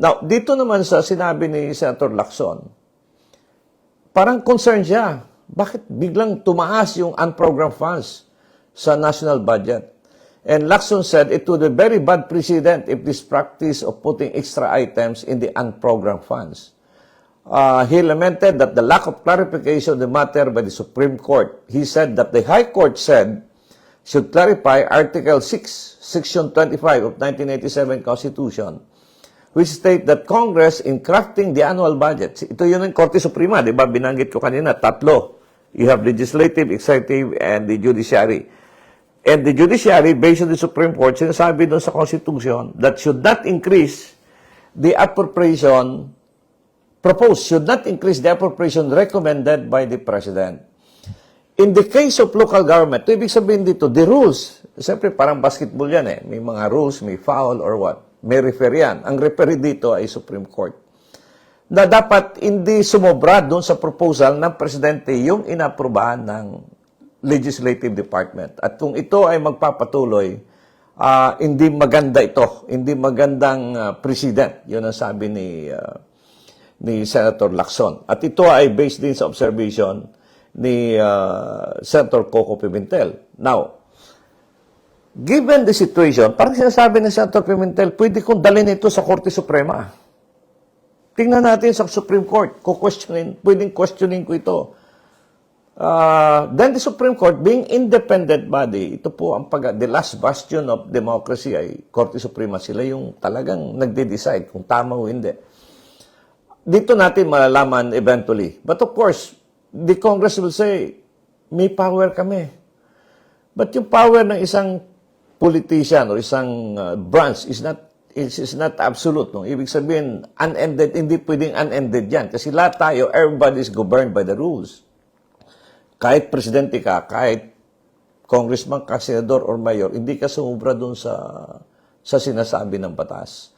Now, dito naman sa sinabi ni Senator Lacson, parang concern siya. Bakit biglang tumaas yung unprogrammed funds sa national budget? And Lacson said it would be a very bad precedent if this practice of putting extra items in the unprogrammed funds. He lamented that the lack of clarification of the matter by the Supreme Court. He said that the High Court said should clarify Article 6, Section 25 of 1987 Constitution, which state that Congress, in crafting the annual budget, ito yun ang Korte Suprema, di ba? Binanggit ko kanina, tatlo. You have legislative, executive, and the judiciary. And the judiciary, based on the Supreme Court, sinasabi doon sa Constitution that should not increase the appropriation proposed, should not increase the appropriation recommended by the President. In the case of local government, ito ibig sabihin dito, the rules, siyempre parang basketball yan eh, may mga rules, may foul or what, may referee yan. Ang referee dito ay Supreme Court. Na dapat hindi sumobra doon sa proposal ng Presidente yung inaprubahan ng Legislative Department. At kung ito ay magpapatuloy, hindi maganda ito. Hindi magandang President. Yun ang sabi ni Senator Lacson. At ito ay based din sa observation ni Senator Coco Pimentel. Now, given the situation, parang sinasabi ni Senator Pimentel, pwede kong dalhin ito sa Korte Suprema. Tingnan natin sa Supreme Court. Pwedeng questioning ko ito. Then the Supreme Court, being independent body, ito po ang the last bastion of democracy ay Korte Suprema. Sila yung talagang nagde-decide kung tama o hindi. Dito natin malalaman eventually. But of course, the Congress will say, may power kami. But yung power ng isang politician o isang branch is not absolute. No? Ibig sabihin, unended, hindi pwedeng unended yan. Kasi lahat tayo, everybody is governed by the rules. Kahit presidente ka, kahit congressman ka, senador or mayor, hindi ka sumubra dun sa sinasabi ng batas.